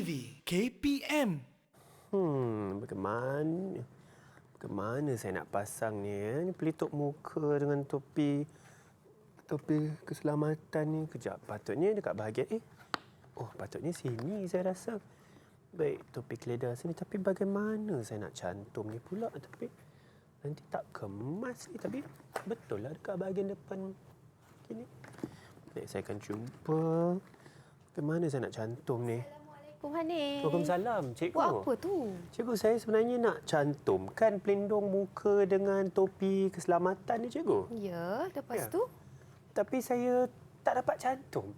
TV KPM. Bagaimana saya nak pasang ni? Ni pelitup muka dengan topi keselamatan ni. Kejap, patutnya dekat bahagian patutnya sini saya rasa. Baik, topi keledar sini. Tapi bagaimana saya nak cantum ni pula? Tapi nanti tak kemas ni. Tapi betul lah dekat bahagian depan gini. Baik, saya akan cuba. Bagaimana saya nak cantum ni? Assalamualaikum Hanif. Waalaikumsalam, cikgu. Buat apa tu? Cikgu, saya sebenarnya nak cantumkan pelindung muka dengan topi keselamatan ni, cikgu. Ya, lepas Ya. tu? Tapi saya tak dapat cantum.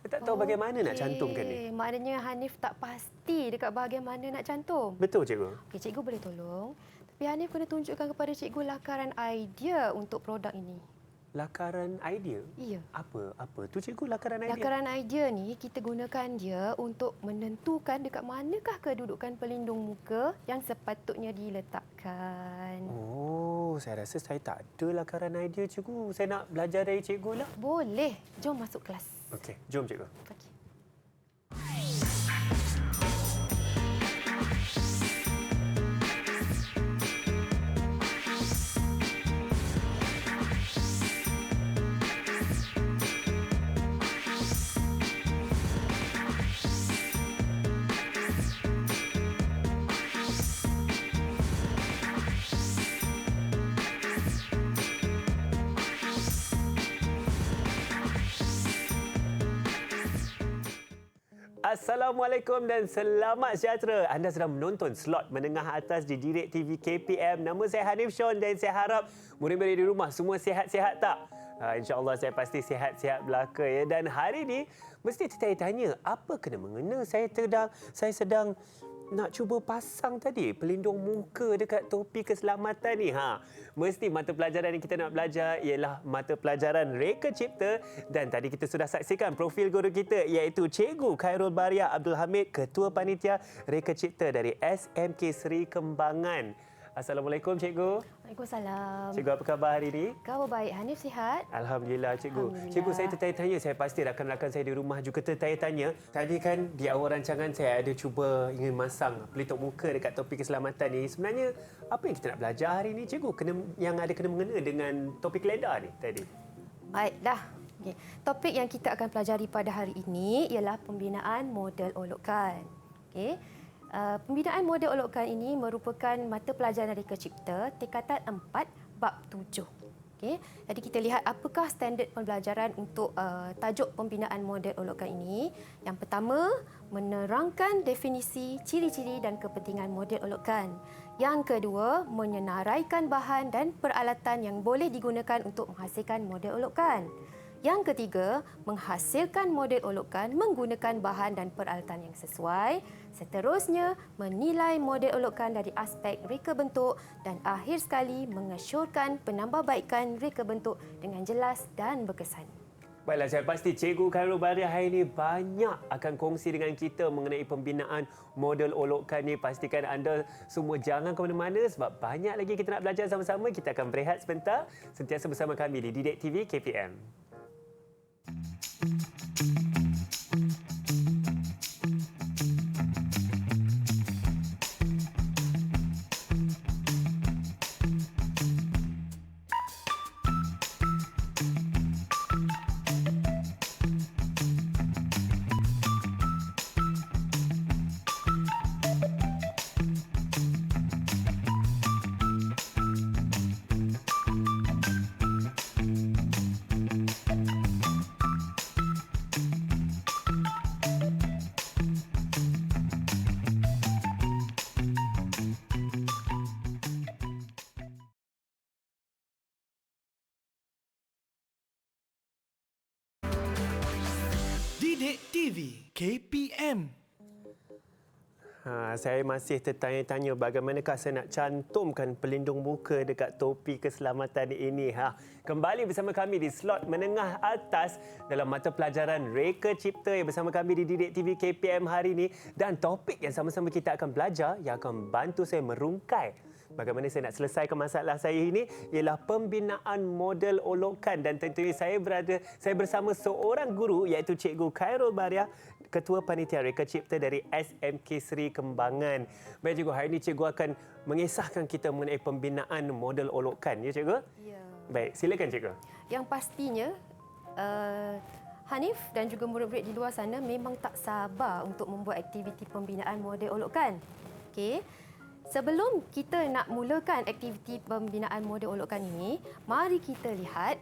Saya tak tahu bagaimana nak cantumkan ni. Maknanya Hanif tak pasti dekat bahagian mana nak cantum. Betul, cikgu? Okey, cikgu boleh tolong. Tapi Hanif kena tunjukkan kepada cikgu lakaran idea untuk produk ini. Lakaran idea? Ya. Apa tu, cikgu, lakaran idea? Lakaran idea ni kita gunakan dia untuk menentukan dekat manakah kedudukan pelindung muka yang sepatutnya diletakkan. Oh, saya rasa saya tak ada lakaran idea, cikgu. Saya nak belajar dari cikgu lah. Boleh. Jom masuk kelas. Okey, jom, cikgu. Okey. Assalamualaikum dan selamat sejahtera. Anda sedang menonton slot menengah atas di Direct TV KPM. Nama saya Hanif Sean dan saya harap murid-murid di rumah semua sihat-sihat tak? InsyaAllah saya pasti sihat-sihat belaka ya. Dan hari ini mesti tertanya-tanya apa kena mengena saya sedang nak cuba pasang tadi pelindung muka dekat topi keselamatan ni. Mesti mata pelajaran yang kita nak belajar ialah mata pelajaran Reka Cipta dan tadi kita sudah saksikan profil guru kita iaitu Cikgu Khairul Baria Abdul Hamid, Ketua Panitia Reka Cipta dari SMK Seri Kembangan. Assalamualaikum, Cikgu. Waalaikumsalam. Cikgu, apa khabar hari ini? Khabar baik. Hanif sihat? Alhamdulillah, Cikgu. Alhamdulillah. Cikgu, saya tertanya-tanya. Saya pasti rakan-rakan saya di rumah juga tertanya-tanya. Tadi kan di awal rancangan saya ada cuba ingin masang pelitup muka dekat topi keselamatan ni. Sebenarnya, apa yang kita nak belajar hari ini, Cikgu? Yang ada kena mengena dengan topi keledar ni tadi. Baiklah. Okay. Topik yang kita akan pelajari pada hari ini ialah pembinaan model olokan. Okay. Pembinaan model olokan ini merupakan mata pelajaran Reka Cipta tingkatan 4 bab 7. Okay. Jadi kita lihat apakah standard pembelajaran untuk tajuk pembinaan model olokan ini. Yang pertama, menerangkan definisi, ciri-ciri dan kepentingan model olokan. Yang kedua, menyenaraikan bahan dan peralatan yang boleh digunakan untuk menghasilkan model olokan. Yang ketiga, menghasilkan model olokan menggunakan bahan dan peralatan yang sesuai. Seterusnya, menilai model olokan dari aspek reka bentuk dan akhir sekali mengesyorkan penambahbaikan reka bentuk dengan jelas dan berkesan. Baiklah, saya pasti Cikgu Khairul Baria hari ini banyak akan kongsi dengan kita mengenai pembinaan model olokan ni. Pastikan anda semua jangan ke mana-mana sebab banyak lagi kita nak belajar sama-sama. Kita akan berehat sebentar. Sentiasa bersama kami di Direct TV KPM. Direct TV KPM. Saya masih tertanya-tanya bagaimanakah saya nak cantumkan pelindung muka dekat topi keselamatan ini. Kembali bersama kami di slot menengah atas dalam mata pelajaran Reka Cipta yang bersama kami di Direct TV KPM hari ini. Dan topik yang sama-sama kita akan belajar yang akan bantu saya merungkai Bagaimana saya nak selesaikan masalah saya ini ialah pembinaan model olokan, dan tentunya saya bersama seorang guru iaitu Cikgu Khairul Bariah, Ketua Panitia Reka Cipta dari SMK Seri Kembangan. Baik Cikgu, hari ini Cikgu akan mengisahkan kita mengenai pembinaan model olokan, ya Cikgu? Ya. Baik, silakan Cikgu. Yang pastinya Hanif dan juga murid-murid di luar sana memang tak sabar untuk membuat aktiviti pembinaan model olokan. Okey. Sebelum kita nak mulakan aktiviti pembinaan model olokan ini, mari kita lihat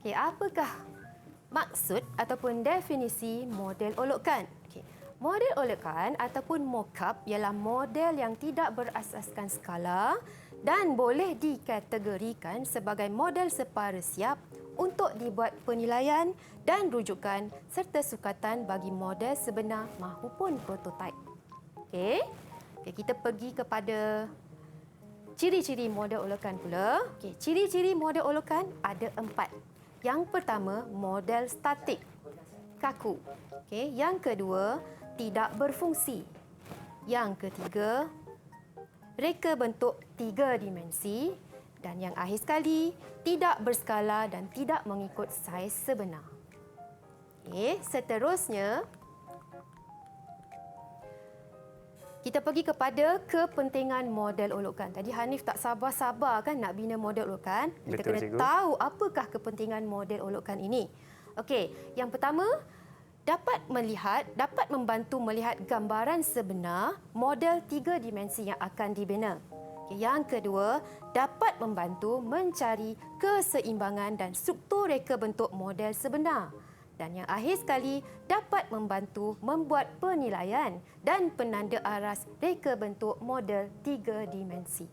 apakah maksud ataupun definisi model olokan. Model olokan ataupun mock-up ialah model yang tidak berasaskan skala dan boleh dikategorikan sebagai model separa siap untuk dibuat penilaian dan rujukan serta sukatan bagi model sebenar mahupun prototipe. Okey, kita pergi kepada ciri-ciri model olokan pula. Okey, ciri-ciri model olokan ada 4. Yang pertama, model statik, kaku. Okey, yang kedua, tidak berfungsi. Yang ketiga, reka bentuk 3 dimensi. Dan yang akhir sekali, tidak berskala dan tidak mengikut saiz sebenar. Okey, seterusnya, kita pergi kepada kepentingan model olokan. Tadi Hanif tak sabar-sabar kan nak bina model olokan. Kita Betul, kena Cikgu. tahu apakah kepentingan model olokan ini. Okey, yang pertama, dapat membantu melihat gambaran sebenar model 3 dimensi yang akan dibina. Yang kedua, dapat membantu mencari keseimbangan dan struktur reka bentuk model sebenar. Dan yang akhir sekali, dapat membantu membuat penilaian dan penanda aras reka bentuk model 3 dimensi.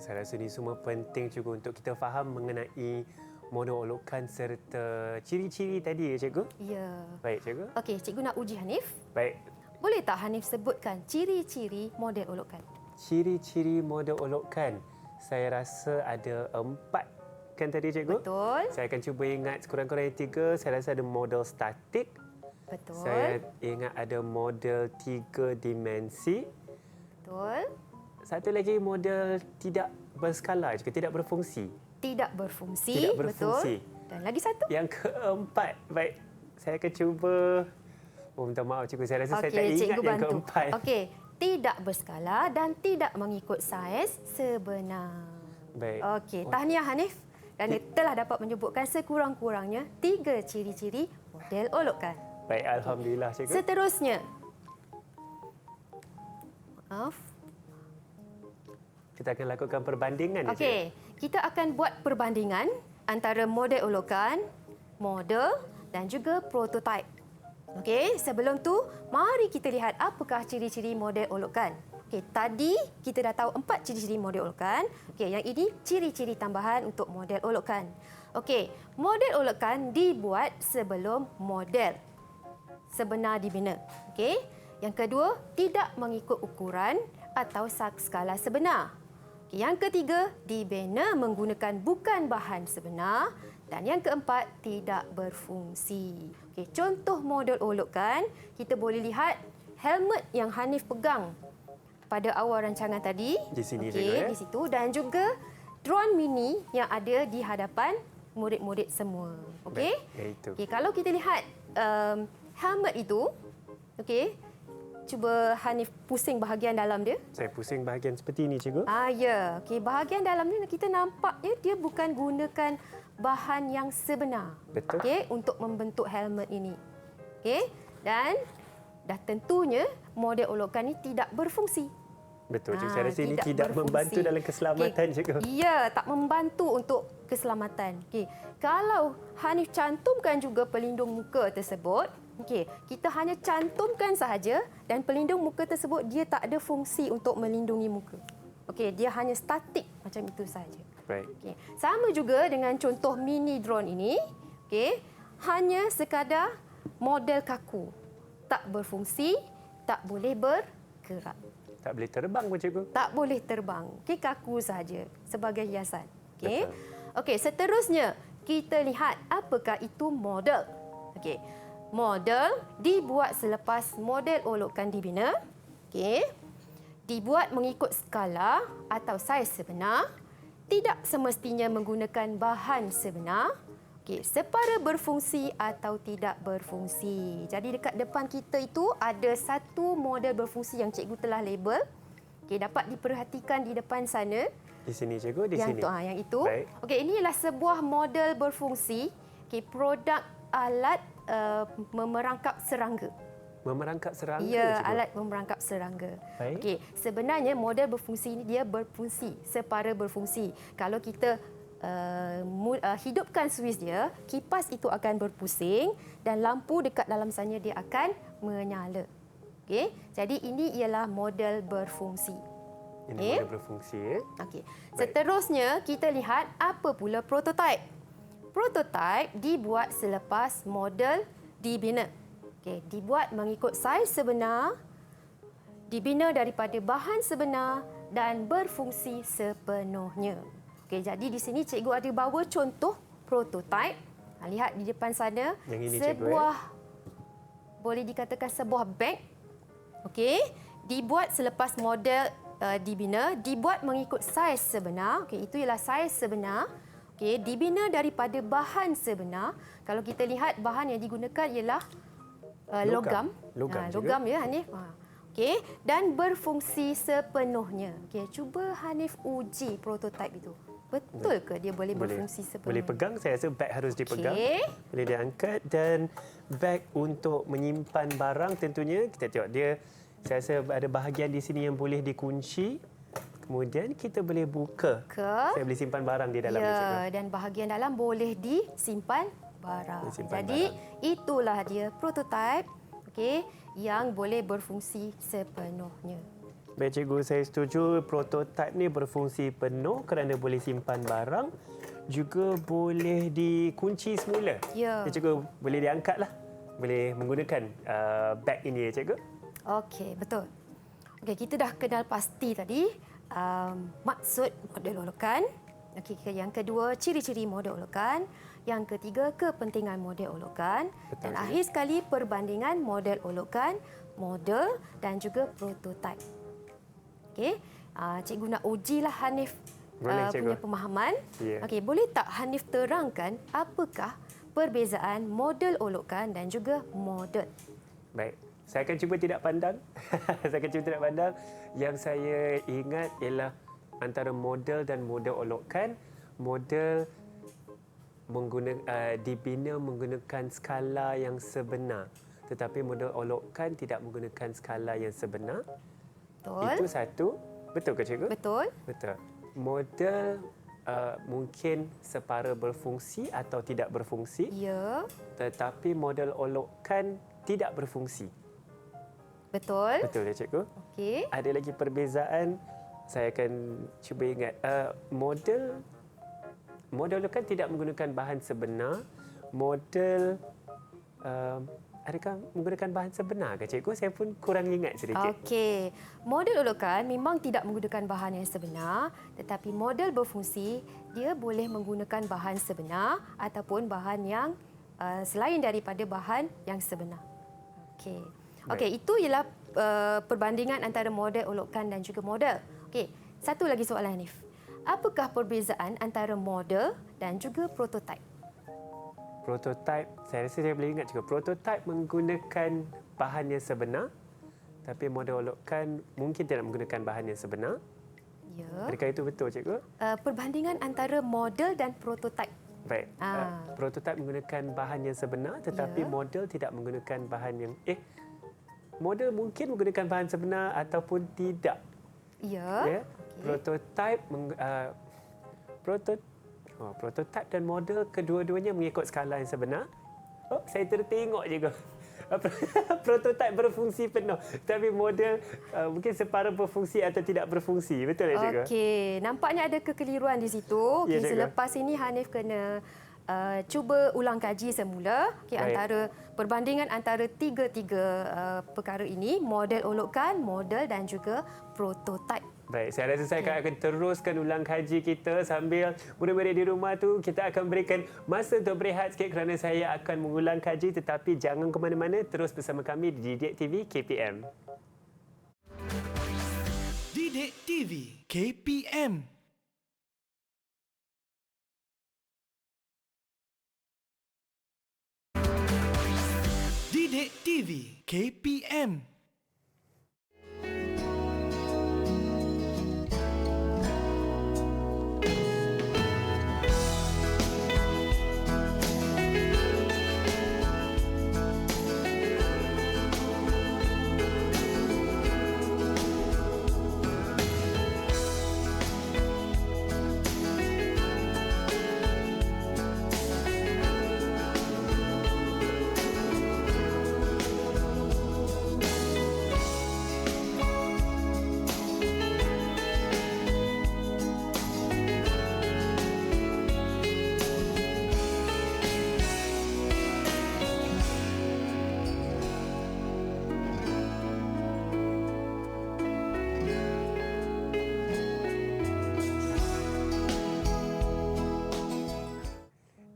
Saya rasa ini semua penting juga untuk kita faham mengenai model olokan serta ciri-ciri tadi, ya Cikgu? Ya. Baik, Cikgu. Okey, cikgu nak uji Hanif. Baik. Boleh tak Hanif sebutkan ciri-ciri model olokan? Ciri-ciri model olokan, saya rasa ada 4 kan tadi Cikgu? Betul. Saya akan cuba ingat sekurang-kurangnya 3. Saya rasa ada model statik. Betul. Saya ingat ada model 3 dimensi. Betul. Satu lagi model tidak berskala juga, tidak berfungsi. Tidak berfungsi. Tidak berfungsi. Betul. Dan lagi satu. Yang keempat, baik, saya akan cuba. Oh, minta maaf Cikgu, saya rasa saya tak ingat cikgu yang bantu. keempat. Okey, tidak berskala dan tidak mengikut saiz sebenar. Baik. Okey, tahniah Hanif. Dan dia telah dapat menyebutkan sekurang-kurangnya 3 ciri-ciri model olokan. Baik, alhamdulillah Cikgu. Seterusnya. Maaf. Kita akan lakukan perbandingan. ya, Okey, kita akan buat perbandingan antara model olokan, model dan juga prototipe. Okey, sebelum tu mari kita lihat apakah ciri-ciri model olokan. Okey, tadi kita dah tahu 4 ciri-ciri model olokan. Okey, yang ini ciri-ciri tambahan untuk model olokan. Okey, model olokan dibuat sebelum model sebenar dibina. Okey, yang kedua, tidak mengikut ukuran atau skala sebenar. Okey, yang ketiga, dibina menggunakan bukan bahan sebenar. Dan yang keempat, tidak berfungsi. Okey, contoh model olokan, kita boleh lihat helmet yang Hanif pegang pada awal rancangan tadi. Di sini, okey, Cikgu, ya? di situ. Dan juga drone mini yang ada di hadapan murid-murid semua. Okey? Baik, itu. Okey, kalau kita lihat helmet itu, okey, cuba Hanif pusing bahagian dalam dia. Saya pusing bahagian seperti ini Cikgu. Ya. Okey, bahagian dalam ni kita nampaknya dia bukan gunakan bahan yang sebenar. Betul. Okey, untuk membentuk helmet ini. Okey? Dan dah tentunya model olokan ini tidak berfungsi. Betul Cikgu. Saya rasa ini tidak berfungsi. membantu dalam keselamatan Cikgu. Ya, tak membantu untuk keselamatan. Okey, kalau Hanif cantumkan juga pelindung muka tersebut, okey, kita hanya cantumkan sahaja dan pelindung muka tersebut dia tak ada fungsi untuk melindungi muka. Okey, dia hanya statik macam itu sahaja. Baik. Okey, sama juga dengan contoh mini drone ini, okey, hanya sekadar model kaku. Tak berfungsi, tak boleh bergerak. Tak boleh terbang pun Cikgu. Tak boleh terbang. Okey, kaku saja sebagai hiasan. Okey. Betul. Okey, seterusnya kita lihat apakah itu model. Okey. Model dibuat selepas model olokkan dibina. Okey. Dibuat mengikut skala atau saiz sebenar. Tidak semestinya menggunakan bahan sebenar. Okey, separa berfungsi atau tidak berfungsi. Jadi dekat depan kita itu ada satu model berfungsi yang cikgu telah label. Okey, dapat diperhatikan di depan sana. Di sini cikgu, di yang sini. yang itu. Baik. Okey, ini ialah sebuah model berfungsi. Okey, produk alat memerangkap serangga. Memerangkap serangga, Ya, cikgu. alat memerangkap serangga. Baik. Okey, sebenarnya model berfungsi ini dia berfungsi, separa berfungsi. Kalau kita hidupkan suis dia, kipas itu akan berpusing dan lampu dekat dalam sana dia akan menyala. Okey, jadi ini ialah model berfungsi. Ini Okey. model berfungsi. Ya. Okey. Seterusnya kita lihat apa pula prototype. Prototype dibuat selepas model dibina. Okey, dibuat mengikut saiz sebenar, dibina daripada bahan sebenar dan berfungsi sepenuhnya. Okey, jadi di sini cikgu ada bawa contoh prototype. Lihat di depan sana, Yang ini, cikgu, sebuah boleh dikatakan sebuah beg. Okey, dibuat selepas model dibina, dibuat mengikut saiz sebenar. Okey, itu ialah saiz sebenar. Okey, dibina daripada bahan sebenar. Kalau kita lihat bahan yang digunakan ialah logam. Logam juga. Logam ya Hanif. Okey, dan berfungsi sepenuhnya. Okey, cuba Hanif uji prototype itu. Betul ke dia boleh berfungsi sepenuhnya? Boleh pegang, saya rasa beg harus dipegang. Okey. Boleh diangkat dan beg untuk menyimpan barang tentunya kita tengok dia, saya rasa ada bahagian di sini yang boleh dikunci. Kemudian kita boleh buka. Saya boleh simpan barang di dalam. Ya, dan bahagian dalam boleh disimpan barang. Disimpan Jadi barang. itulah dia prototype, okey, yang boleh berfungsi sepenuhnya. Baik cikgu, saya setuju prototype ni berfungsi penuh kerana boleh simpan barang, juga boleh dikunci semula. Ya. Cikgu boleh diangkatlah. Boleh menggunakan beg ini ya cikgu. Okey, betul. Okey, kita dah kenal pasti tadi maksud model olokan. Okey, yang kedua ciri-ciri model olokan. Yang ketiga kepentingan model olokan. Betul, Dan cikgu. akhir sekali perbandingan model olokan, model dan juga prototype. Okey, cikgu nak ujilah Hanif Boleh, cikgu. punya pemahaman. Ya. Okey, boleh tak Hanif terangkan apakah perbezaan model olokan dan juga model? Baik. Saya akan cuba tidak pandang. Saya akan cuba tidak pandang. Yang saya ingat ialah antara model dan model olokkan. Model dibina menggunakan skala yang sebenar. Tetapi model olokkan tidak menggunakan skala yang sebenar. Betul? Itu satu. Betul ke cikgu? Betul? Betul. Model mungkin separa berfungsi atau tidak berfungsi. Ya. Tetapi model olokkan tidak berfungsi. Betul? Betul ya cikgu? Okey. Ada lagi perbezaan, saya akan cuba ingat. Model olokkan tidak menggunakan bahan sebenar. Model adakah menggunakan bahan sebenar ke cikgu? Saya pun kurang ingat sedikit. Okey. Model olokan memang tidak menggunakan bahan yang sebenar, tetapi model berfungsi dia boleh menggunakan bahan sebenar ataupun bahan yang selain daripada bahan yang sebenar. Okey. Okey, itu ialah perbandingan antara model olokan dan juga model. Okey, satu lagi soalan Hanif. Apakah perbezaan antara model dan juga prototype? Prototype, saya rasa saya boleh ingat juga. Prototype menggunakan bahan yang sebenar, tapi model olokkan mungkin tidak menggunakan bahan yang sebenar. Ya. Adakah itu betul cikgu? Perbandingan antara model dan prototype. Baik. Prototype menggunakan bahan yang sebenar, tetapi Ya. model tidak menggunakan bahan yang model mungkin menggunakan bahan sebenar ataupun tidak. Ya. Ya. Okey. Prototype dan model kedua-duanya mengikut skala yang sebenar. Oh, saya tertengok juga. Prototype berfungsi penuh, tapi model mungkin separa berfungsi atau tidak berfungsi. Betul ya cikgu? Okey, nampaknya ada kekeliruan di situ. Ya, Okey, cikgu. selepas ini Hanif kena cuba ulang kaji semula. Okey, Baik. antara perbandingan antara tiga-tiga perkara ini, model olokkan, model dan juga prototype. Baik, saya rasa saya akan teruskan ulang kaji kita sambil murid-murid di rumah tu kita akan berikan masa untuk berehat sikit kerana saya akan mengulang kaji, tetapi jangan ke mana-mana, terus bersama kami di Didik TV KPM. Didik TV KPM. Didik TV KPM.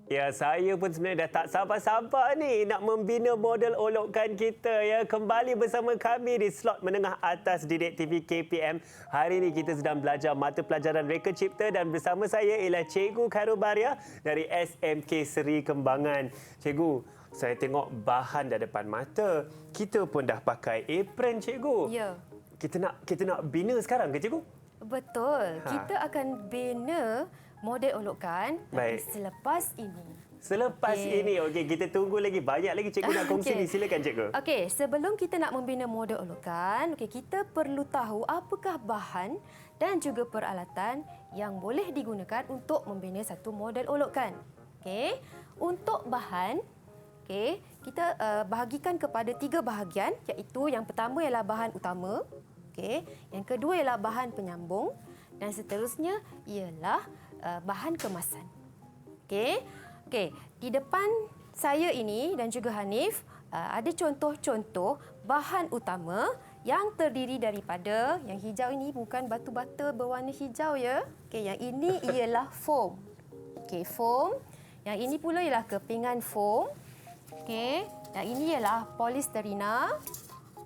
Ya, saya pun sebenarnya dah tak sabar-sabar ni nak membina model olokkan kita ya. Kembali bersama kami di slot menengah atas Didik TV KPM. Hari ini kita sedang belajar mata pelajaran Reka Cipta dan bersama saya ialah Cikgu Khairul Baria dari SMK Seri Kembangan. Cikgu, saya tengok bahan dah depan mata. Kita pun dah pakai apron, Cikgu. Ya. Kita nak bina sekarang ke, Cikgu? Betul. Kita akan bina model olokkan selepas ini. Selepas ini, okey, kita tunggu lagi. Banyak lagi cikgu nak kongsi ni. Silakan cikgu. Okey, sebelum kita nak membina model olokkan, kita perlu tahu apakah bahan dan juga peralatan yang boleh digunakan untuk membina satu model olokkan. Okey, untuk bahan, kita bahagikan kepada 3 bahagian, iaitu yang pertama ialah bahan utama, yang kedua ialah bahan penyambung dan seterusnya ialah bahan kemasan. Okey, di depan saya ini dan juga Hanif ada contoh-contoh bahan utama yang terdiri daripada yang hijau ini bukan batu bata berwarna hijau ya. Okey, yang ini ialah foam. Okey, foam. Yang ini pula ialah kepingan foam. Okey, yang ini ialah polisterina.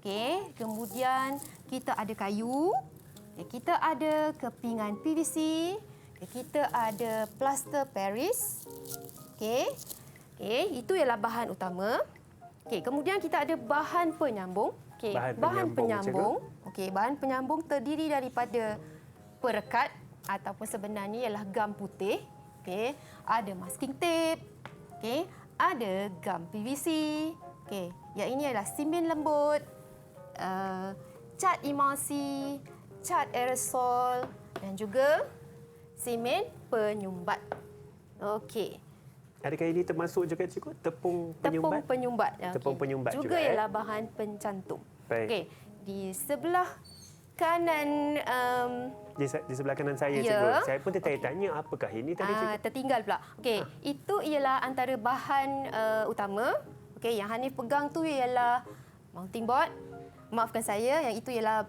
Okey, kemudian kita ada kayu. Kita ada kepingan PVC. Kita ada plaster Paris. Itu ialah bahan utama. Kemudian kita ada bahan penyambung. Bahan penyambung. Bahan penyambung terdiri daripada perekat ataupun sebenarnya ialah gam putih. Ada masking tape. Ada gam PVC. Yang ini adalah simen lembut, cat emulsi, cat aerosol dan juga simen penyumbat. Okey. Adakah ini termasuk juga cikgu tepung penyumbat? Tepung penyumbat. Tepung penyumbat juga ialah bahan pencantum. Okey. Di sebelah kanan di sebelah kanan saya cikgu. Saya pun tertanya apakah ini tadi cikgu? Tertinggal pula. Okey, itu ialah antara bahan utama. Okey, yang Hanif pegang tu ialah mounting board. Maafkan saya, yang itu ialah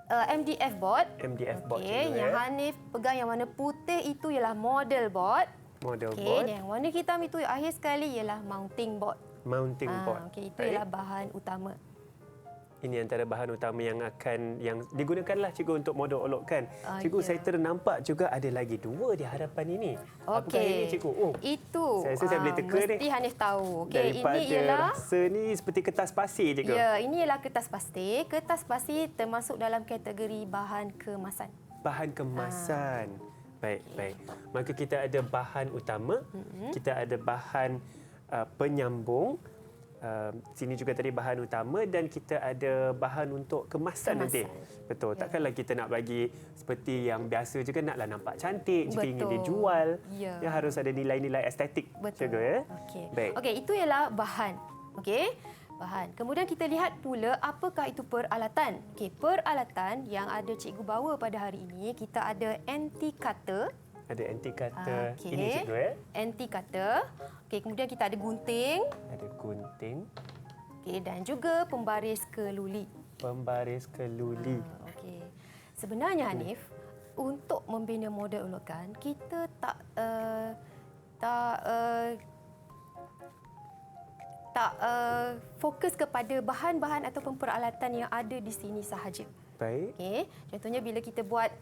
MDF board. MDF board. Yang Hanif pegang yang warna putih itu ialah model board. Model board. Yang warna hitam itu akhir sekali ialah mounting board. Mounting board. Itu ialah bahan utama. Ini antara bahan utama yang digunakanlah cikgu untuk model olokkan. Cikgu, saya ternampak juga ada lagi 2 di hadapan ini. Apakah ini cikgu? Itu. Saya rasa saya boleh teka ni. Mesti Hanif tahu. Daripada ini ialah rasa ni seperti kertas pasir cikgu. Ya, ini ialah kertas pasir. Kertas pasir termasuk dalam kategori bahan kemasan. Bahan kemasan. Baik. Maka kita ada bahan utama, kita ada bahan penyambung. Sini juga tadi bahan utama dan kita ada bahan untuk kemasan nanti. Betul. Takkanlah kita nak bagi seperti yang biasa juga naklah nampak cantik jika ingin dijual. Ya, harus ada nilai-nilai estetik juga ya. Okey, itu ialah bahan. Bahan. Kemudian kita lihat pula apakah itu peralatan. Peralatan yang ada cikgu bawa pada hari ini, kita ada anti-cutter. Ada anti-cutter. Ini cikgu ya. Anti-cutter. Kemudian kita ada gunting. Ada gunting. Dan juga pembaris keluli. Pembaris keluli. Sebenarnya Hanif, untuk membina model olokan, kita tak fokus kepada bahan-bahan ataupun peralatan yang ada di sini sahaja. Baik. Okey, contohnya bila kita buat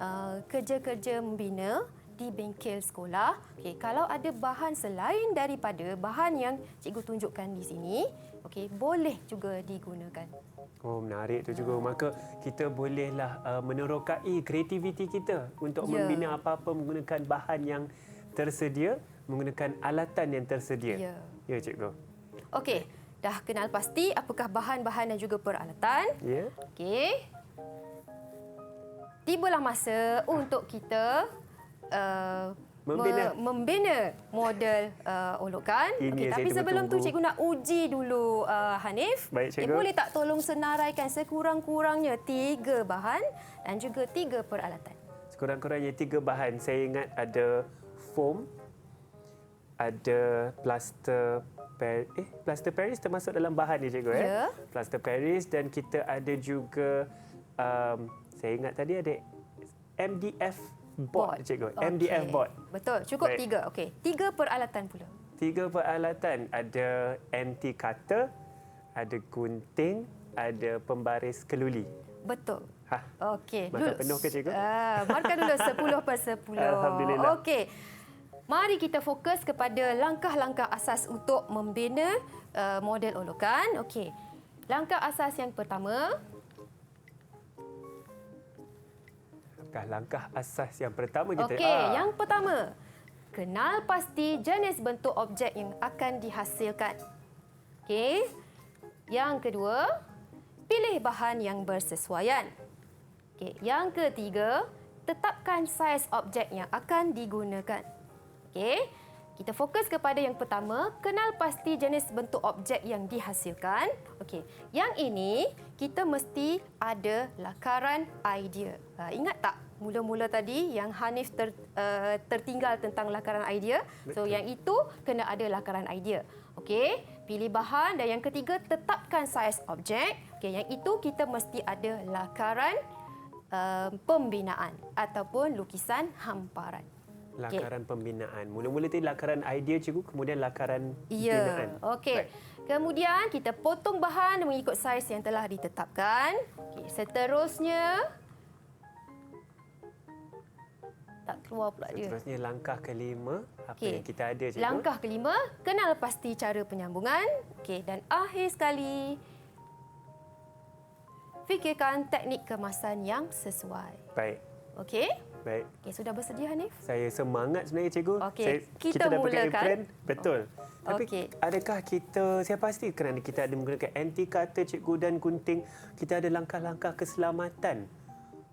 kerja-kerja membina di bengkel sekolah, okey, kalau ada bahan selain daripada bahan yang cikgu tunjukkan di sini, okey, boleh juga digunakan. Oh, menarik tu juga. Maka kita bolehlah menerokai kreativiti kita untuk Ya. membina apa-apa menggunakan bahan yang tersedia, menggunakan alatan yang tersedia. Ya. Ya, cikgu. Okey, dah kenal pasti apakah bahan-bahan dan juga peralatan. Ya. Okey. Tibalah masa untuk kita membina model olokan. Ini Okey, yang tapi saya sebelum tu tunggu-tunggu. cikgu nak uji dulu Hanif. Baik, cikgu. Boleh tak tolong senaraikan sekurang-kurangnya 3 bahan dan juga 3 peralatan. Sekurang-kurangnya 3 bahan. Saya ingat ada foam, ada plaster Paris termasuk dalam bahan ni, cikgu. Ya. Plaster Paris, dan kita ada juga saya ingat tadi ada MDF board, cikgu. Okey. MDF board. Betul, cukup Baik. 3. Okey, 3 peralatan pula. 3 peralatan, ada anti cutter, ada gunting, ada pembaris keluli. Betul. Ha. Okey, Markah penuh ke, cikgu? Markah dulu 10/10. Alhamdulillah. Okey. Mari kita fokus kepada langkah-langkah asas untuk membina model olokan. Okey. Langkah asas yang pertama, Langkah asas yang pertama kita. okey, yang pertama, kenal pasti jenis bentuk objek yang akan dihasilkan. Okey. Yang kedua, pilih bahan yang bersesuaian. Okey, yang ketiga, tetapkan saiz objek yang akan digunakan. Okey, kita fokus kepada yang pertama, kenal pasti jenis bentuk objek yang dihasilkan. Okey, yang ini kita mesti ada lakaran idea. Ingat tak mula-mula tadi yang Hanif tertinggal tentang lakaran idea? So Betul. yang itu kena ada lakaran idea. Okey, pilih bahan, dan yang ketiga tetapkan saiz objek. Okey, yang itu kita mesti ada lakaran pembinaan ataupun lukisan hamparan. Lakaran pembinaan. Mula-mula tadi lakaran idea, cikgu, kemudian lakaran Ya, pembinaan. okey. Baik. Kemudian kita potong bahan mengikut saiz yang telah ditetapkan. Okey, seterusnya tak keluar pula dia. Seterusnya langkah kelima, apa Okey. yang kita ada, cikgu? Langkah kelima, kenal pasti cara penyambungan. Okey, dan akhir sekali, fikirkan teknik kemasan yang sesuai. Baik. Okey? Baik. Okey, sudah bersedia Hanif? Saya semangat sebenarnya, cikgu. Okey, kita dah pakai mulakan. apron. Betul. Tapi Okey. adakah kita, saya pasti kerana kita ada menggunakan anti cutter, cikgu, dan gunting, kita ada langkah-langkah keselamatan.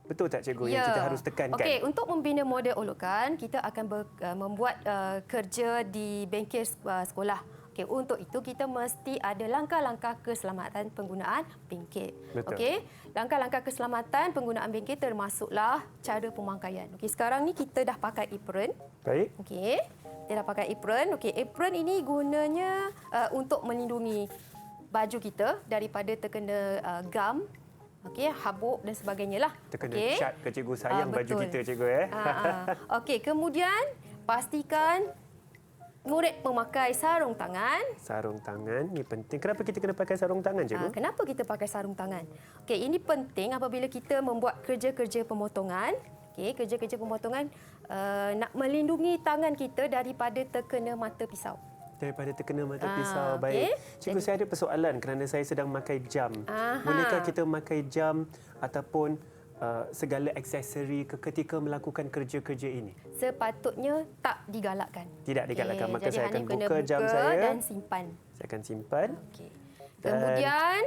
Betul tak, cikgu, yang kita harus tekankan? Okey, untuk membina model olokan, kita akan membuat kerja di bengkel sekolah. Okey, untuk itu kita mesti ada langkah-langkah keselamatan penggunaan bengkel. Betul. Okey, langkah-langkah keselamatan penggunaan bengkel termasuklah cara pemakaian. Okey, sekarang ni kita dah pakai apron. Baik. Okey, kita dah pakai apron. Okey, apron ini gunanya untuk melindungi baju kita daripada terkena gam, okey, habuk dan sebagainya lah. Terkena Okey. cat ke, cikgu, sayang baju betul. kita, cikgu. Okey, kemudian pastikan murid memakai sarung tangan. Sarung tangan, ni penting. Kenapa kita kena pakai sarung tangan, cikgu? Kenapa kita pakai sarung tangan? Okey, ini penting apabila kita membuat kerja-kerja pemotongan. Okey, kerja-kerja pemotongan nak melindungi tangan kita daripada terkena mata pisau. Daripada terkena mata okey. pisau. Baik. Cikgu, saya ada persoalan kerana saya sedang memakai jam. Aha. Bolehkah kita memakai jam ataupun segala aksesori ketika melakukan kerja-kerja ini? Sepatutnya tak digalakkan. Tidak digalakkan. Okey, Maka jadi saya Hanif akan kena buka jam saya. dan simpan. Saya akan simpan. Okey. Dan- Kemudian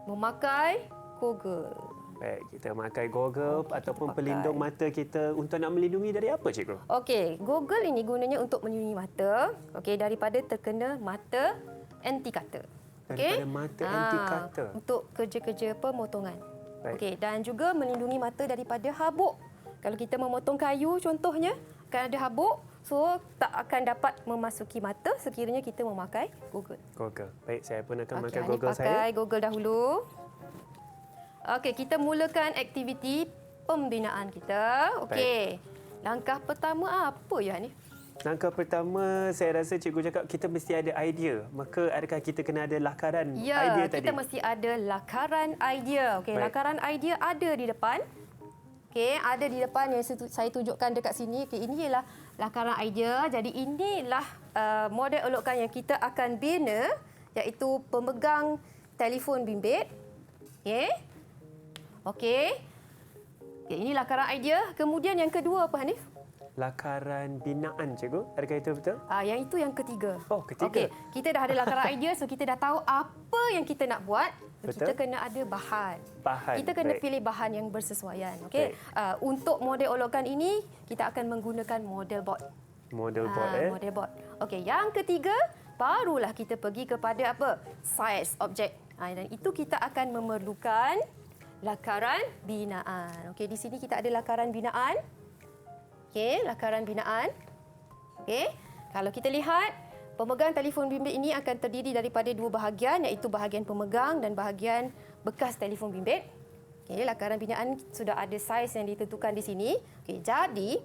memakai goggle. Baik, kita memakai goggle Okey, ataupun kita pakai. pelindung mata kita untuk nak melindungi dari apa, cikgu? Okey, goggle ini gunanya untuk melindungi mata, okey, daripada terkena mata anti cutter. Daripada mata anti cutter. Untuk kerja-kerja pemotongan. Baik. Okey, dan juga melindungi mata daripada habuk. Kalau kita memotong kayu contohnya, akan ada habuk, so tak akan dapat memasuki mata sekiranya kita memakai goggle. Goggle. Baik, saya pun akan Okey, memakai Hanif goggle pakai saya. goggle dahulu. Okey, kita mulakan aktiviti pembinaan kita. Okey. Langkah pertama apa ya ni? Langkah pertama, saya rasa cikgu cakap kita mesti ada idea. Maka adakah kita kena ada lakaran idea Ya, tadi? kita mesti ada lakaran idea. Okey, Baik. lakaran idea ada di depan. Okey, ada di depan yang saya tunjukkan dekat sini. Okey, ini ialah lakaran idea. Jadi inilah model olokkan yang kita akan bina, iaitu pemegang telefon bimbit. Okey. Okey. Okey, ini lakaran idea. Kemudian yang kedua apa Hanif? Lakaran binaan, cikgu. Adakah itu betul? Yang itu yang ketiga. Oh, ketiga. Okey, kita dah ada lakaran idea, so kita dah tahu apa yang kita nak buat. Betul. Kita kena ada bahan. Bahan, Kita kena baik. pilih bahan yang bersesuaian. Okey. Baik. Untuk model olokkan ini, kita akan menggunakan model board. Model board, Model board. Okey, yang ketiga, barulah kita pergi kepada apa? Size objek. Dan itu kita akan memerlukan lakaran binaan. Okey, di sini kita ada lakaran binaan. Okey, lakaran binaan. Okey, kalau kita lihat, pemegang telefon bimbit ini akan terdiri daripada dua bahagian, iaitu bahagian pemegang dan bahagian bekas telefon bimbit. Okey, lakaran binaan sudah ada saiz yang ditentukan di sini. Okey, jadi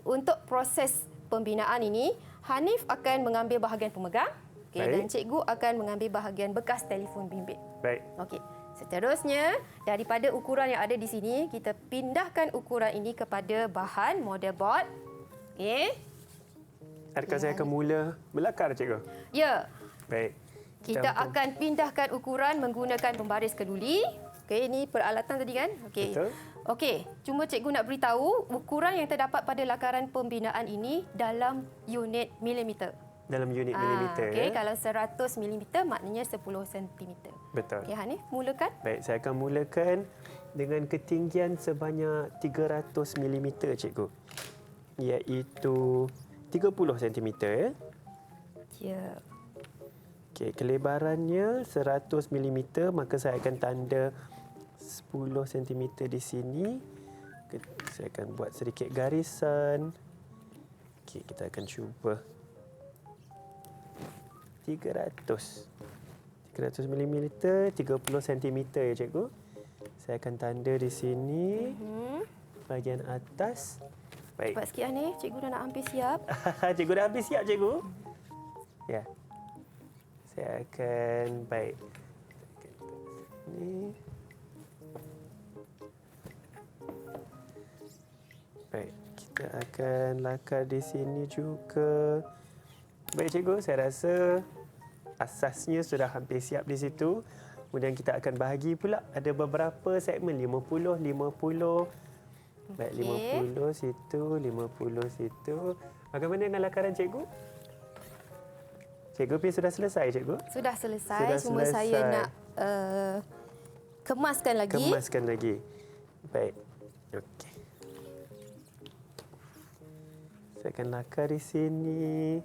untuk proses pembinaan ini, Hanif akan mengambil bahagian pemegang, Baik. dan cikgu akan mengambil bahagian bekas telefon bimbit. Baik. Okey. Seterusnya, daripada ukuran yang ada di sini, kita pindahkan ukuran ini kepada bahan model board. Okey. Adakah saya akan mula melakar, cikgu? Ya, Baik. kita akan pindahkan ukuran menggunakan pembaris keduli. Okey, ini peralatan tadi kan? Okey. Betul. Okey, cuma cikgu nak beritahu ukuran yang terdapat pada lakaran pembinaan ini dalam unit milimeter. Dalam unit milimeter. Okey, kalau 100 milimeter maknanya 10 sentimeter. Betul. Okey, Hanif, mulakan. Baik, saya akan mulakan dengan ketinggian sebanyak 300 mm, cikgu. Iaitu 30 cm. Ya. Okey, kelebarannya 100 mm, maka saya akan tanda 10 cm di sini. Saya akan buat sedikit garisan. Okey, kita akan cuba. 300 mm, 30 cm ya, cikgu. Saya akan tanda di sini. Bahagian atas. Baik. Cepat sikit Hanif, cikgu dah nak hampir siap. Cikgu dah habis siap, cikgu? Ya. Saya akan... Baik. Ini. Baik. Kita akan lakar di sini juga. Baik, cikgu. Saya rasa asasnya sudah hampir siap di situ. Kemudian kita akan bahagi pula. Ada beberapa segmen. 50, 50. Baik, Okey. 50 situ, 50 situ. Bagaimana dengan lakaran cikgu? Cikgu pun sudah selesai, cikgu? Sudah selesai, Sudah cuma selesai. saya nak kemaskan lagi. Kemaskan lagi. Baik. Okey. Saya akan lakar di sini.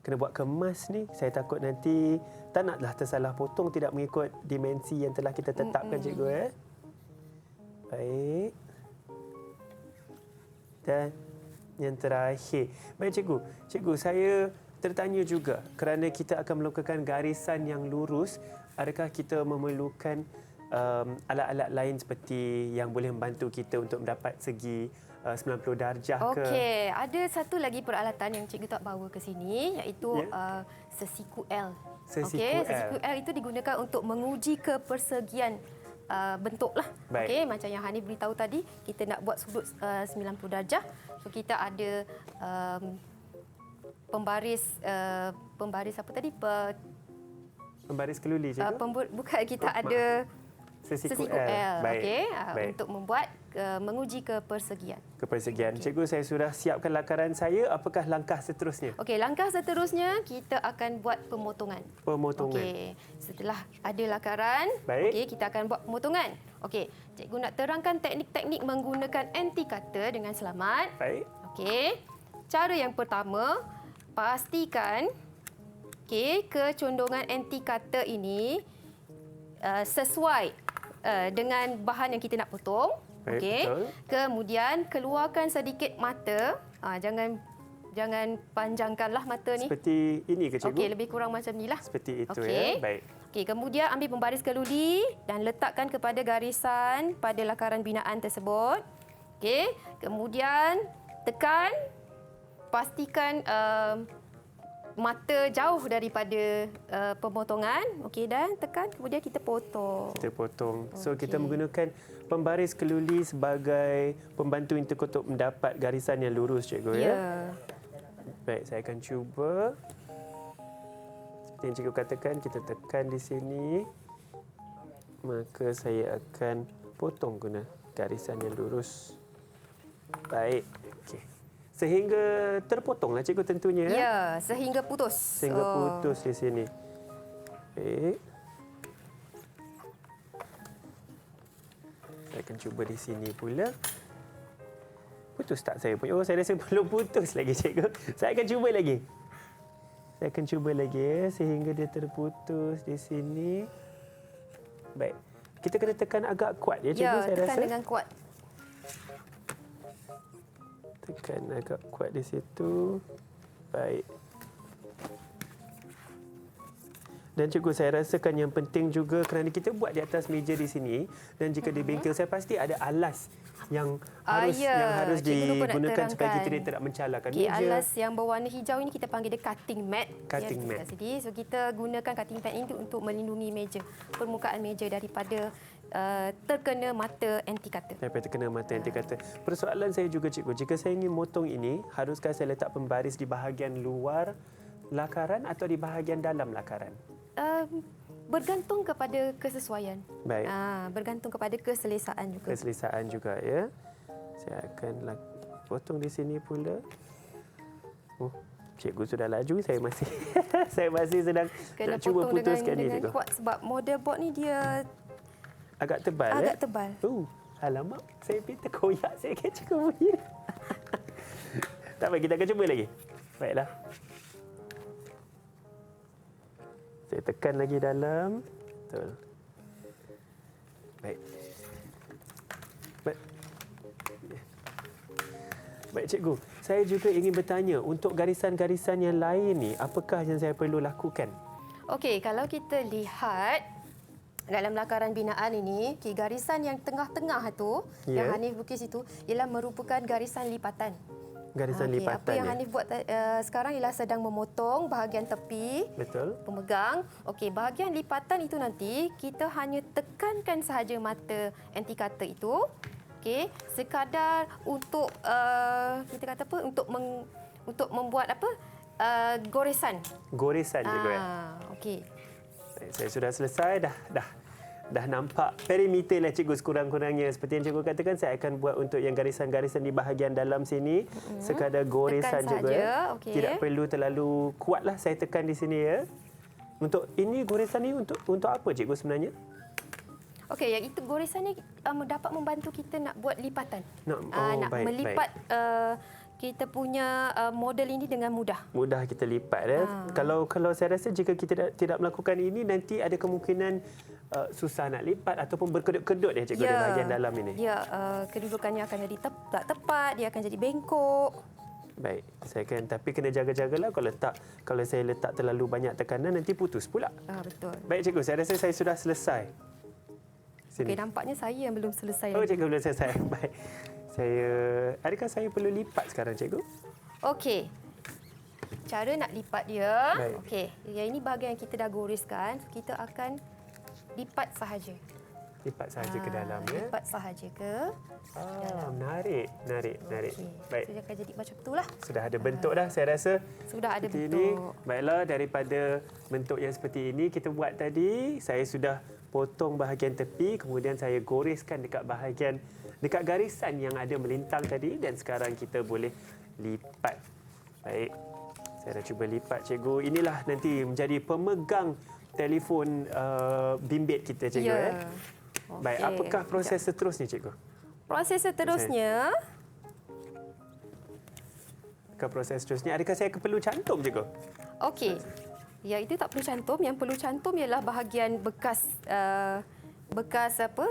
Kena buat kemas ni. Saya takut nanti tak naklah tersalah potong, tidak mengikut dimensi yang telah kita tetapkan, cikgu. Baik. Dan yang terakhir. Baik, cikgu. Cikgu, saya tertanya juga kerana kita akan melakukan garisan yang lurus, adakah kita memerlukan alat-alat lain seperti yang boleh membantu kita untuk mendapat segi 90 darjah ke? Okey, ada satu lagi peralatan yang cikgu tak bawa ke sini, iaitu sesiku L. Sesiku Okey, L. sesiku L itu digunakan untuk menguji kepersegian bentuk lah. Baik. Okey, macam yang Hanif beritahu tadi, kita nak buat sudut 90 darjah. So kita ada pembaris apa tadi? Pembaris keluli, cikgu? Bukan, kita ada Sesiku sesiku L. L. Baik. Okey, Baik. untuk membuat menguji kepersegian. Kepersegian. Cikgu, saya sudah siapkan lakaran saya. Apakah langkah seterusnya? Okey, langkah seterusnya kita akan buat pemotongan. Pemotongan. Okey, setelah ada lakaran, Baik. okey, kita akan buat pemotongan. Okey, cikgu nak terangkan teknik-teknik menggunakan anti cutter dengan selamat. Baik. Okey. Cara yang pertama, pastikan kecondongan anti cutter ini sesuai dengan bahan yang kita nak potong. Baik, Okey. betul. Kemudian keluarkan sedikit mata. Jangan Jangan panjangkanlah mata ni. Seperti ini ke cikgu? Okey, lebih kurang macam ni lah. Seperti itu Okey. ya. Baik. Okey, kemudian ambil pembaris keludi dan letakkan kepada garisan pada lakaran binaan tersebut. Okey, kemudian tekan, pastikan mata jauh daripada pemotongan. Okey, dan tekan, kemudian kita potong. Kita potong. So kita Okey. menggunakan pembaris keluli sebagai pembantu interkotok mendapat garisan yang lurus cikgu ya. Ya. Baik, saya akan cuba. Seperti yang cikgu katakan, kita tekan di sini. Maka saya akan potong guna garisan yang lurus. Baik. Okey. Sehingga terpotonglah cikgu tentunya. Ya, sehingga putus. Sehingga putus di sini. Baik. Saya akan cuba di sini pula. Putus tak saya punya? Oh, saya rasa belum putus lagi cikgu. Saya akan cuba lagi. Saya akan cuba lagi ya, sehingga dia terputus di sini. Baik. Kita kena tekan agak kuat ya cikgu, Ya, saya tekan rasa. dengan kuat. Tekan agak kuat di situ. Baik. Dan cikgu, saya rasakan yang penting juga kerana kita buat di atas meja di sini dan jika di bengkel saya pasti ada alas yang harus Cikgu lupa nak digunakan supaya kita terangkan. tidak mencalakan Okey, meja. alas yang berwarna hijau ini kita panggil dia cutting mat. Cutting mat. Kat sini. So kita gunakan cutting mat ini untuk melindungi meja, permukaan meja daripada terkena mata anti cutter. Sampai terkena mata anti kata. Persoalan saya juga cikgu, jika saya ingin motong ini, haruskah saya letak pembaris di bahagian luar lakaran atau di bahagian dalam lakaran? Bergantung kepada kesesuaian. Baik. Bergantung kepada keselesaan juga. Keselesaan juga ya. Saya akan potong di sini pula. Oh, cikgu sudah laju, saya masih saya masih sedang Kena nak cuba potong putuskan ni dengan cikgu. kuat sebab model board ni dia Agak tebal agak eh? tebal. Alamak, saya pintar koyak saya kan cikgu bunyi. Tak apa, kita akan cuba lagi. Baiklah. Saya tekan lagi dalam. Betul. Baik. Baik. Baik cikgu, saya juga ingin bertanya untuk garisan-garisan yang lain ni, apakah yang saya perlu lakukan? Okey, kalau kita lihat dalam lakaran binaan ini, garisan yang tengah-tengah tu, yang Hanif lukis itu, ialah merupakan garisan lipatan. Garisan lipatan. Apa yang Hanif buat sekarang ialah sedang memotong bahagian tepi. Betul. Pemegang. Okey, bahagian lipatan itu nanti kita hanya tekankan sahaja mata anti cutter itu. Okey, sekadar untuk kita kata apa, untuk membuat apa? Goresan. Goresan cikgu ya. Okey. Saya sudah selesai dah nampak perimeter lah cikgu sekurang-kurangnya. Seperti yang cikgu katakan, saya akan buat untuk yang garisan-garisan di bahagian dalam sini. Sekadar goresan cikgu ya. Okey. Tidak perlu terlalu kuatlah saya tekan di sini ya. Untuk ini goresan ni untuk apa cikgu sebenarnya? Okey, yang itu goresan ni dapat membantu kita nak buat lipatan. Nak baik, melipat kita punya model ini dengan mudah. Mudah kita lipat ya. Kalau saya rasa jika kita tidak melakukan ini, nanti ada kemungkinan susah nak lipat ataupun berkedut-kedut ya cikgu di bahagian dalam ini. Ya, kedudukannya akan jadi tak tepat, dia akan jadi bengkok. Baik, saya akan, tapi kena jaga-jagalah kalau saya letak terlalu banyak tekanan nanti putus pula. Betul. Baik cikgu, saya rasa saya sudah selesai. Sini. Okey, nampaknya saya yang belum selesai Oh, lagi. cikgu belum selesai. Baik. Adakah saya perlu lipat sekarang cikgu? Okey. Cara nak lipat dia. Baik. Okey, yang ini bahagian yang kita dah goreskan, kita akan lipat sahaja. Lipat sahaja ke dalam ya. Lipat sahaja ke. Menarik. Okey. Baik. So, dia akan jadi macam itulah. Sudah ada bentuk dah saya rasa. Sudah ada Seperti bentuk. ini. Baiklah, daripada bentuk yang seperti ini kita buat tadi, saya sudah potong bahagian tepi, kemudian saya goreskan dekat garisan yang ada melintang tadi dan sekarang kita boleh lipat. Baik. Saya dah cuba lipat cikgu. Inilah nanti menjadi pemegang telefon bimbit kita cikgu ya. Baik, apakah proses seterusnya cikgu? Proses seterusnya, Adakah saya perlu cantum cikgu? okey. Ya, itu tak perlu cantum. Yang perlu cantum ialah bahagian bekas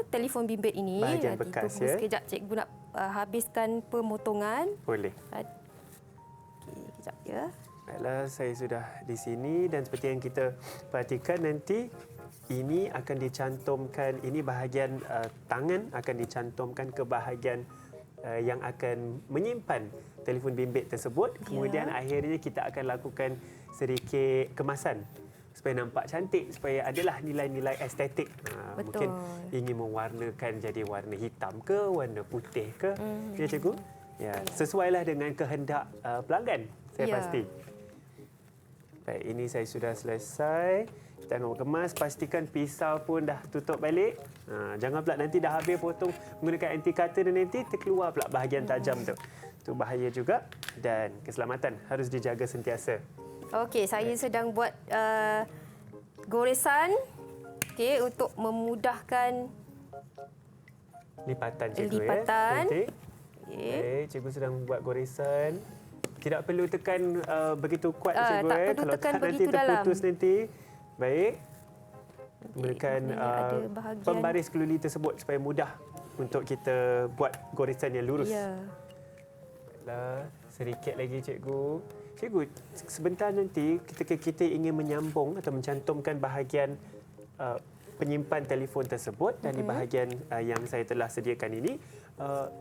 telefon bimbit ini. Bahagian Nanti bekas tunggu ya. sekejap cikgu nak habiskan pemotongan. Boleh. Okey, Sekejap ya. Baiklah, saya sudah di sini dan seperti yang kita perhatikan nanti ini akan dicantumkan, ini bahagian tangan akan dicantumkan ke bahagian yang akan menyimpan telefon bimbit tersebut. Kemudian akhirnya kita akan lakukan sedikit kemasan supaya nampak cantik, supaya adalah nilai-nilai estetik. Mungkin ingin mewarnakan jadi warna hitam ke, warna putih ke. Ya, cikgu? Ya, sesuailah dengan kehendak pelanggan, saya pasti. Baik, ini saya sudah selesai. Kita akan kemas, pastikan pisau pun dah tutup balik. Jangan pula nanti dah habis potong menggunakan anti cutter dan nanti terkeluar pula bahagian tajam tu. Itu bahaya juga dan keselamatan harus dijaga sentiasa. Okey, saya sedang buat goresan untuk memudahkan lipatan, cikgu. Lipatan. Cantik. Baik, cikgu sedang buat goresan. Tidak perlu tekan begitu kuat, cikgu. Tak perlu Kalau tekan tak nanti begitu dalam. terputus nanti. Baik. Gunakan ada bahagian- pembaris keluli tersebut supaya mudah untuk kita buat goresan yang lurus. Ya. Sedikit lagi, cikgu. Cikgu, sebentar nanti ketika kita ingin menyambung atau mencantumkan bahagian penyimpan telefon tersebut dan di bahagian yang saya telah sediakan ini,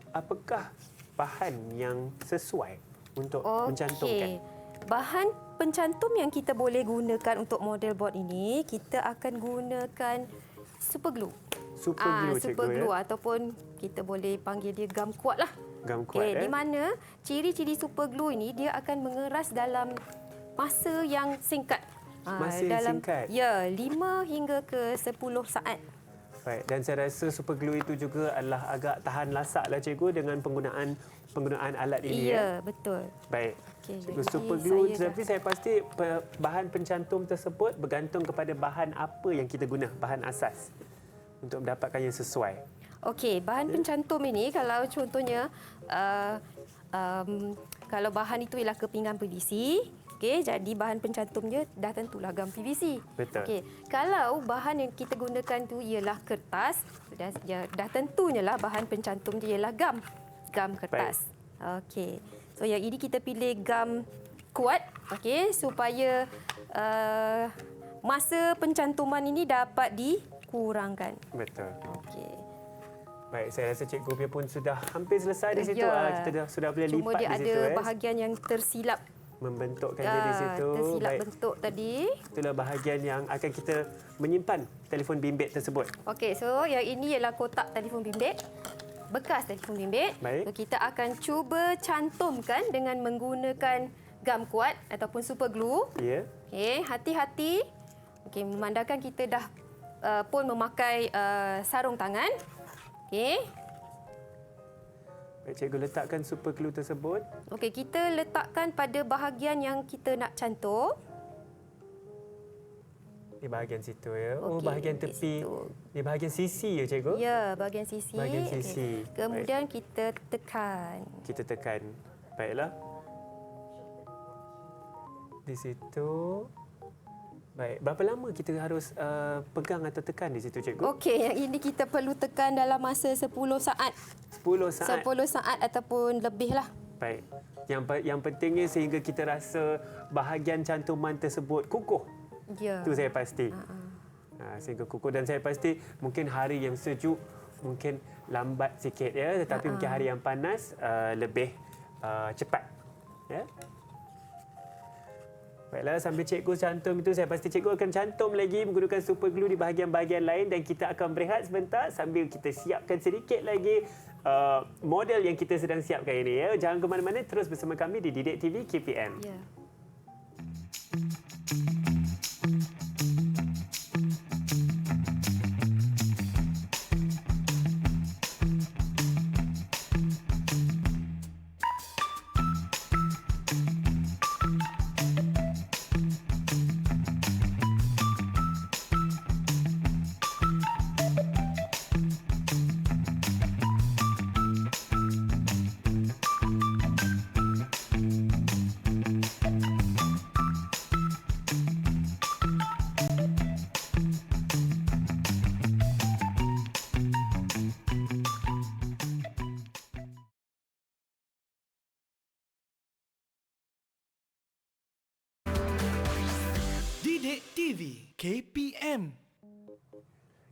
apakah bahan yang sesuai untuk mencantumkan? Bahan pencantum yang kita boleh gunakan untuk model board ini, kita akan gunakan super glue. Super glue, cikgu. Super glue ataupun kita boleh panggil dia gam kuat lah. Gam kuat, Di mana ciri-ciri super glue ini dia akan mengeras dalam masa yang singkat. Masa yang singkat? Ya, 5 hingga ke 10 saat. Baik, dan saya rasa super glue itu juga adalah agak tahan lasak lah, cikgu, dengan penggunaan alat ini. Ya, betul. Baik. Okey, Cikgu, jadi super glue, saya tetapi saya pasti bahan pencantum tersebut bergantung kepada bahan apa yang kita guna, bahan asas untuk mendapatkan yang sesuai. Okey, bahan pencantum ini kalau contohnya kalau bahan itu ialah kepingan PVC, jadi bahan pencantumnya dah tentulah gam PVC. Betul. Okey, kalau bahan yang kita gunakan tu ialah kertas, dah tentunya lah bahan pencantum dia ialah gam kertas. Okey. So yang ini kita pilih gam kuat, supaya masa pencantuman ini dapat dikurangkan. Betul. Okey. Baik, saya rasa cikgu punya pun sudah hampir selesai di situ. Ya. Kita sudah boleh Cuma lipat dia di situ. ada bahagian yang tersilap. Membentukkan dia di situ. Tersilap Baik. bentuk tadi. Itulah bahagian yang akan kita menyimpan telefon bimbit tersebut. Okey, so yang ini ialah kotak telefon bimbit. Bekas telefon bimbit. Baik. So, kita akan cuba cantumkan dengan menggunakan gam kuat ataupun super glue. Ya. Okey, hati-hati. Okey, memandangkan kita dah pun memakai sarung tangan. Okey. Baik, cikgu letakkan super glue tersebut. Okey, kita letakkan pada bahagian yang kita nak cantum. Di bahagian situ ya. Oh, Okey, bahagian di tepi. situ. Di bahagian sisi ya, cikgu? Ya, bahagian sisi. Bahagian Okey. sisi. Kemudian kita tekan. Kita tekan. Baiklah. Di situ. Baik. Berapa lama kita harus pegang atau tekan di situ, cikgu? Okey, yang ini kita perlu tekan dalam masa 10 saat. 10 saat. 10 saat ataupun lebih lah. Baik. Yang pentingnya sehingga kita rasa bahagian cantuman tersebut kukuh. Ya. Itu saya pasti. Sehingga kukuh dan saya pasti mungkin hari yang sejuk mungkin lambat sikit ya, tetapi mungkin hari yang panas lebih cepat. Ya. Baiklah, sambil cikgu cantum itu, saya pasti cikgu akan cantum lagi menggunakan super glue di bahagian-bahagian lain dan kita akan berehat sebentar sambil kita siapkan sedikit lagi model yang kita sedang siapkan ini. Ya. Jangan ke mana-mana, terus bersama kami di Didik TV KPM. Ya. Didik TV KPM.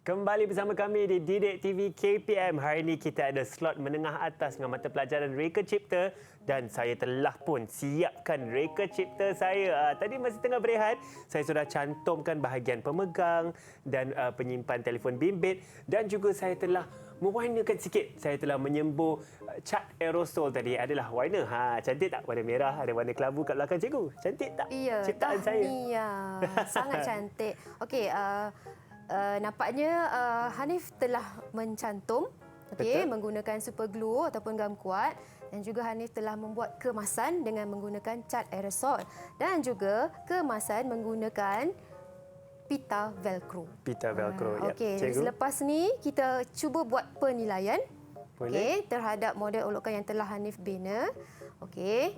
Kembali bersama kami di Didik TV KPM. Hari ini kita ada slot menengah atas dengan mata pelajaran Reka Cipta dan saya telah pun siapkan Reka Cipta saya. Tadi masih tengah berehat, saya sudah cantumkan bahagian pemegang dan penyimpan telefon bimbit dan juga saya telah mewarnakan sikit. Saya telah menyembur cat aerosol tadi adalah warna. Cantik tak? Warna merah, ada warna kelabu kat belakang cikgu. Cantik tak? Ya, Ciptaan saya. sangat cantik. Okey, nampaknya Hanif telah mencantum menggunakan super glue ataupun gam kuat dan juga Hanif telah membuat kemasan dengan menggunakan cat aerosol dan juga kemasan menggunakan pita velcro. Pita velcro. Ya, Okey, cikgu. selepas ni kita cuba buat penilaian Boleh. terhadap model olokan yang telah Hanif bina. Okey.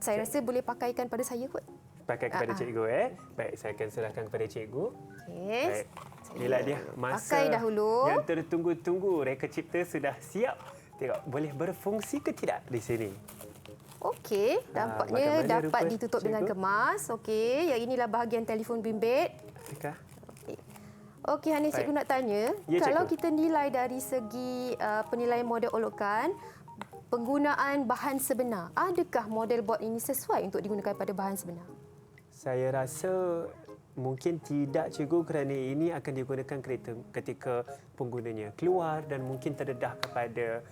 Saya rasa boleh pakaikan pada saya kot. Pakai kepada cikgu. Baik, saya akan serahkan kepada cikgu. Okey. Baik. Inilah dia masa Pakai dahulu. yang tertunggu-tunggu. Reka Cipta sudah siap. Tengok, boleh berfungsi ke tidak di sini? Okey, nampaknya bagaimana dapat rupa ditutup dengan cikgu? kemas. Okey, yang inilah bahagian telefon bimbit. Adakah? Okey, Hanif, cikgu nak tanya, Ya, kalau cikgu. kita nilai dari segi penilaian model olokan, penggunaan bahan sebenar, adakah model bot ini sesuai untuk digunakan pada bahan sebenar? Saya rasa mungkin tidak, cikgu, kerana ini akan digunakan ketika penggunanya keluar dan mungkin terdedah kepada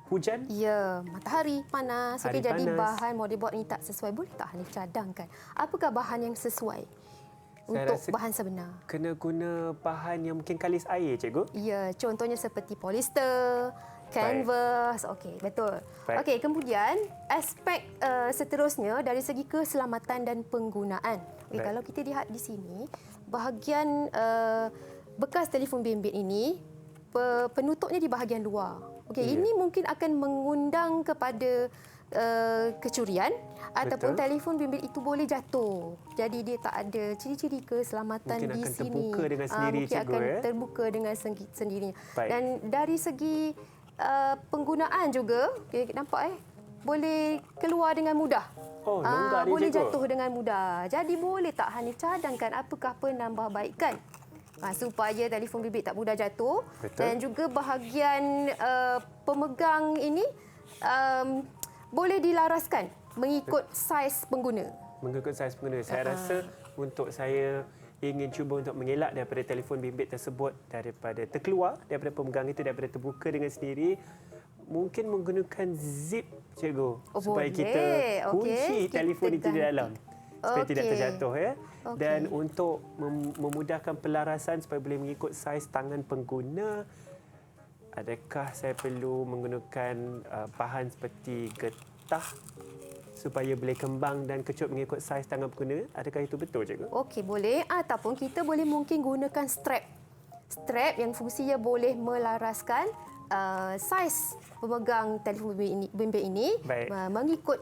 hujan. Ya, matahari panas. Hari Okey, jadi panas. bahan model bot ini tak sesuai. Boleh tak Hanif cadangkan? Apakah bahan yang sesuai untuk rasa bahan sebenar? Kena guna bahan yang mungkin kalis air, cikgu. Ya, contohnya seperti polister, canvas. Okey, betul. Baik. Okey, kemudian aspek seterusnya dari segi keselamatan dan penggunaan. Okey, Baik. kalau kita lihat di sini, bahagian bekas telefon bimbit ini penutupnya di bahagian luar. Okey, Ya. ini mungkin akan mengundang kepada kecurian ataupun Betul. telefon bimbit itu boleh jatuh. Jadi dia tak ada ciri-ciri keselamatan Mungkin di akan sini. terbuka dengan sendiri, mungkin cikgu, akan ya? terbuka dengan sendirinya. Baik. Dan dari segi penggunaan juga, okay, nampak boleh keluar dengan mudah. Oh, longgar dia, boleh cikgu. jatuh dengan mudah. Jadi boleh tak Hanif cadangkan apakah penambahbaikan supaya telefon bimbit tak mudah jatuh. Betul. Dan juga bahagian pemegang ini boleh dilaraskan mengikut saiz pengguna. Mengikut saiz pengguna. Saya rasa untuk saya ingin cuba untuk mengelak daripada telefon bimbit tersebut daripada terkeluar daripada pemegang itu, daripada terbuka dengan sendiri, mungkin menggunakan zip, cikgu, supaya boleh. kita kunci Okey, telefon kita itu di dalam supaya tidak Okey. terjatuh, ya. Okey. Dan untuk memudahkan pelarasan supaya boleh mengikut saiz tangan pengguna, adakah saya perlu menggunakan bahan seperti getah supaya boleh kembang dan kecut mengikut saiz tangan pengguna? Adakah itu betul, cikgu? Okey, boleh. Ataupun kita boleh mungkin gunakan strap. Strap yang fungsinya boleh melaraskan saiz pemegang telefon bimbit ini Baik. mengikut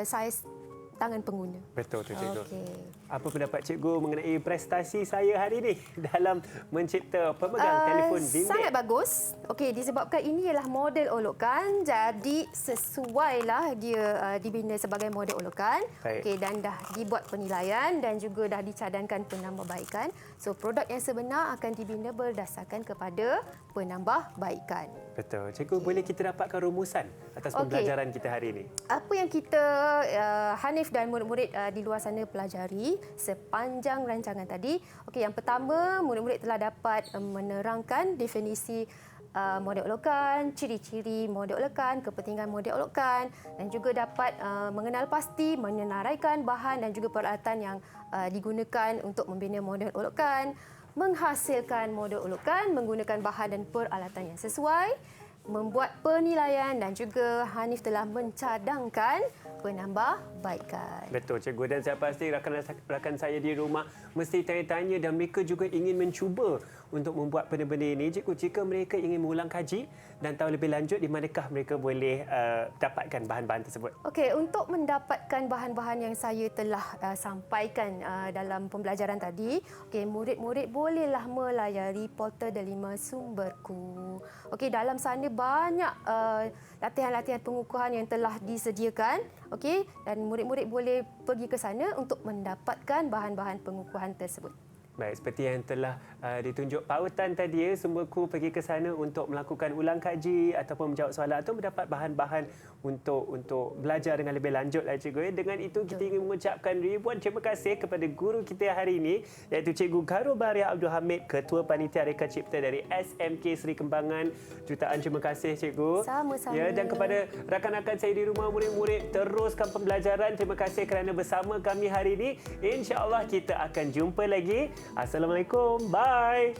saiz tangan pengguna. Betul tu, cikgu. Okey. Apa pendapat cikgu mengenai prestasi saya hari ini dalam mencipta pemegang telefon bimbit? Sangat bagus. Okey, disebabkan ini ialah model olokan, jadi sesuailah dia dibina sebagai model olokan. Baik. Okey, dan dah dibuat penilaian dan juga dah dicadangkan penambahbaikan. So produk yang sebenar akan dibina berdasarkan kepada penambahbaikan. Betul. Cikgu, boleh kita dapatkan rumusan atas Okey. pembelajaran kita hari ini? Apa yang kita Hanif dan murid-murid di luar sana pelajari sepanjang rancangan tadi. Okey, yang pertama, murid-murid telah dapat menerangkan definisi model olokan, ciri-ciri model olokan, kepentingan model olokan dan juga dapat mengenal pasti, menyenaraikan bahan dan juga peralatan yang digunakan untuk membina model olokan, menghasilkan model olokan menggunakan bahan dan peralatan yang sesuai, membuat penilaian dan juga Hanif telah mencadangkan penambahbaikan. Betul, cikgu. Dan saya pasti rakan saya di rumah mesti tanya-tanya dan mereka juga ingin mencuba untuk membuat benda-benda ini. Cikgu, jika mereka ingin mengulang kaji dan tahu lebih lanjut, di manakah mereka boleh dapatkan bahan-bahan tersebut? Okey, untuk mendapatkan bahan-bahan yang saya telah sampaikan dalam pembelajaran tadi, okey, murid-murid bolehlah melayari portal Delima Sumberku. Okey, dalam sana banyak latihan-latihan pengukuhan yang telah disediakan. Okey, dan murid-murid boleh pergi ke sana untuk mendapatkan bahan-bahan pengukuhan tersebut. Baik, seperti yang telah ditunjuk pautan tadi, semua kru pergi ke sana untuk melakukan ulang kaji ataupun menjawab soalan atau mendapat bahan-bahan untuk belajar dengan lebih lanjut lah cikgu. Dengan itu kita ingin mengucapkan ribuan terima kasih kepada guru kita hari ini iaitu Cikgu Garo Baria Abdul Hamid, Ketua Panitia Reka Cipta dari SMK Seri Kembangan. Jutaan terima kasih cikgu. Sama-sama. Ya, dan kepada rakan-rakan saya di rumah, murid-murid, teruskan pembelajaran. Terima kasih kerana bersama kami hari ini. InsyaAllah kita akan jumpa lagi. Assalamualaikum. Bye.